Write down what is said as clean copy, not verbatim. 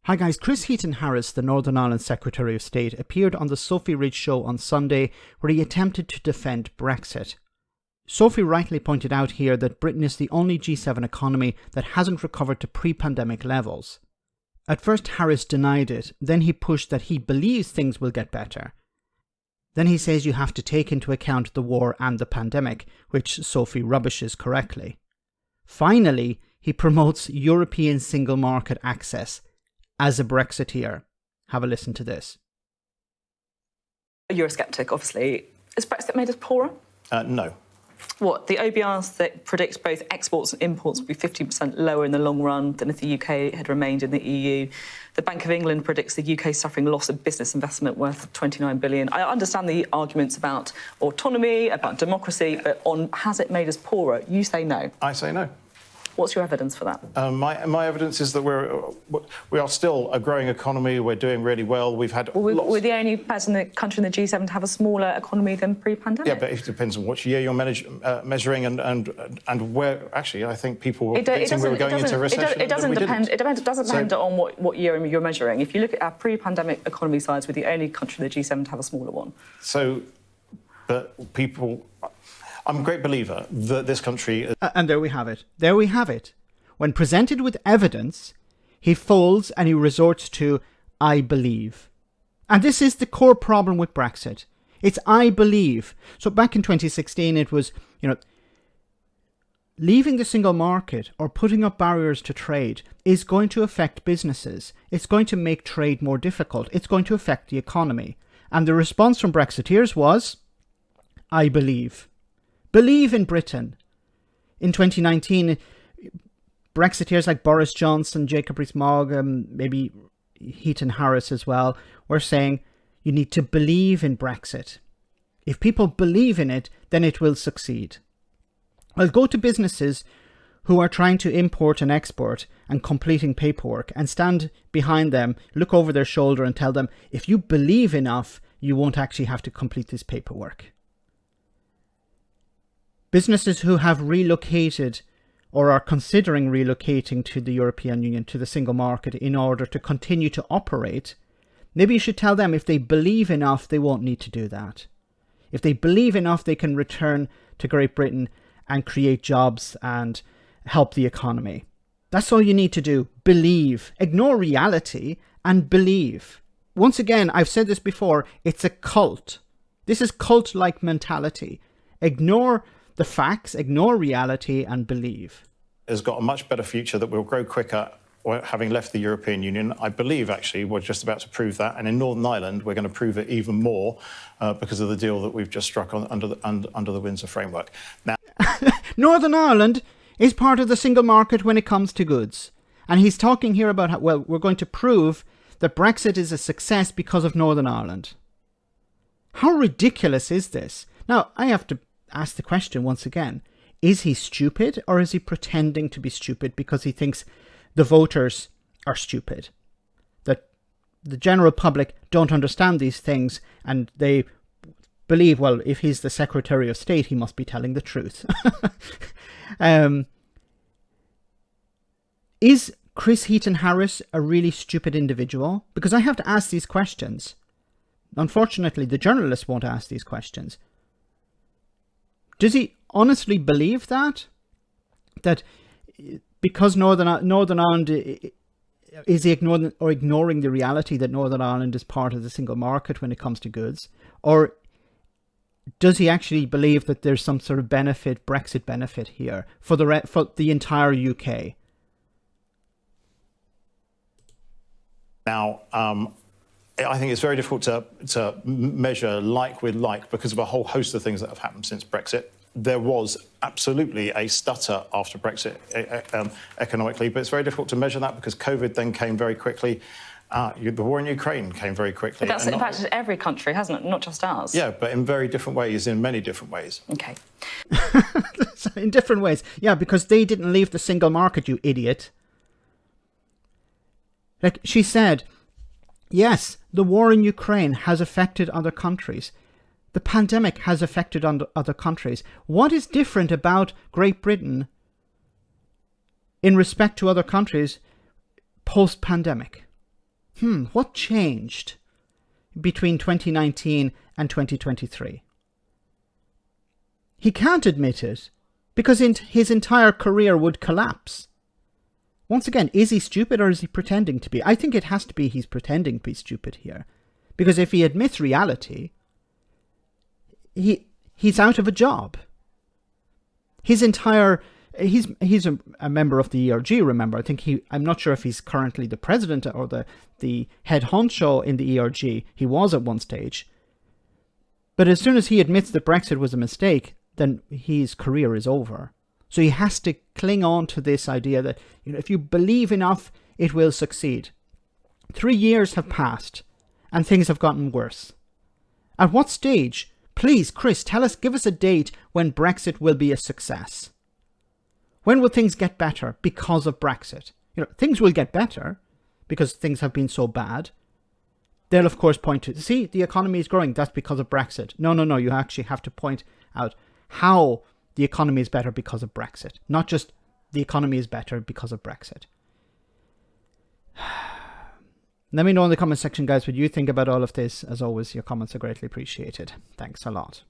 Hi guys, Chris Heaton-Harris, the Northern Ireland Secretary of State, appeared on the Sophy Ridge show on Sunday where he attempted to defend Brexit. Sophie rightly pointed out here that Britain is the only G7 economy that hasn't recovered to pre-pandemic levels. At first Harris denied it, then he pushed that he believes things will get better. Then he says you have to take into account the war and the pandemic, which Sophie rubbishes correctly. Finally, he promotes European single market access as a Brexiteer. Have a listen to this. You're a sceptic, obviously. Has Brexit made us poorer? No. What, the OBRs that predict both exports and imports will be 50% lower in the long run than if the UK had remained in the EU. The Bank of England predicts the UK suffering loss of business investment worth £29 billion. I understand the arguments about autonomy, about democracy, but on has it made us poorer, you say no. I say no. What's your evidence for that? My evidence is that we are still a growing economy. We're doing really well. We've had we're the only country in the G7 to have a smaller economy than pre-pandemic. Yeah, but it depends on which year you're measuring and where. Actually, I think people were predicting we were going into recession. It doesn't depend on what year you're measuring. If you look at our pre-pandemic economy size, we're the only country in the G7 to have a smaller one. So, but people. I'm a great believer that this country... And there we have it. There we have it. When presented with evidence, he folds and he resorts to, I believe. And this is the core problem with Brexit. It's I believe. So back in 2016, it was, leaving the single market or putting up barriers to trade is going to affect businesses. It's going to make trade more difficult. It's going to affect the economy. And the response from Brexiteers was, I believe. Believe in Britain. In 2019, Brexiteers like Boris Johnson, Jacob Rees-Mogg, maybe Heaton-Harris as well, were saying you need to believe in Brexit. If people believe in it, then it will succeed. I'll go to businesses who are trying to import and export and completing paperwork and stand behind them, look over their shoulder and tell them, if you believe enough, you won't actually have to complete this paperwork. Businesses who have relocated or are considering relocating to the European Union, to the single market, in order to continue to operate, maybe you should tell them if they believe enough, they won't need to do that. If they believe enough, they can return to Great Britain and create jobs and help the economy. That's all you need to do. Believe. Ignore reality and believe. Once again, I've said this before, it's a cult. This is cult-like mentality. Ignore the facts, ignore reality and believe. Has got a much better future that will grow quicker having left the European Union. I believe, actually, we're just about to prove that. And in Northern Ireland, we're going to prove it even more because of the deal that we've just struck under the Windsor framework. Now, Northern Ireland is part of the single market when it comes to goods. And he's talking here about how, well, we're going to prove that Brexit is a success because of Northern Ireland. How ridiculous is this? Now, I have to ask the question once again, is he stupid or is he pretending to be stupid because he thinks the voters are stupid? That the general public don't understand these things and they believe, well, if he's the Secretary of State, he must be telling the truth. Is Chris Heaton-Harris a really stupid individual? Because I have to ask these questions. Unfortunately, the journalists won't ask these questions. Does he honestly believe that? That because Northern Ireland is he ignoring the reality that Northern Ireland is part of the single market when it comes to goods? Or does he actually believe that there's some sort of benefit, Brexit benefit here for the entire UK? Now, I think it's very difficult to measure like with like because of a whole host of things that have happened since Brexit. There was absolutely a stutter after Brexit economically, but it's very difficult to measure that because COVID then came very quickly. The war in Ukraine came very quickly. But that's impacted every country, hasn't it? Not just ours. Yeah, but in very different ways, in many different ways. OK. In different ways. Yeah, because they didn't leave the single market, you idiot. Like she said, yes, the war in Ukraine has affected other countries. The pandemic has affected other countries. What is different about Great Britain in respect to other countries post-pandemic? what changed between 2019 and 2023? He can't admit it because his entire career would collapse. Once again, is he stupid or is he pretending to be? I think it has to be he's pretending to be stupid here. Because if he admits reality, he's out of a job. He's a member of the ERG, remember. I'm not sure if he's currently the president or the head honcho in the ERG. He was at one stage. But as soon as he admits that Brexit was a mistake, then his career is over. So he has to cling on to this idea that, if you believe enough, it will succeed. 3 years have passed and things have gotten worse. At what stage? Please, Chris, give us a date when Brexit will be a success. When will things get better because of Brexit? Things will get better because things have been so bad. They'll, of course, point to, see, the economy is growing. That's because of Brexit. No. You actually have to point out how the economy is better because of Brexit. Not just the economy is better because of Brexit. Let me know in the comment section, guys, what you think about all of this. As always, your comments are greatly appreciated. Thanks a lot.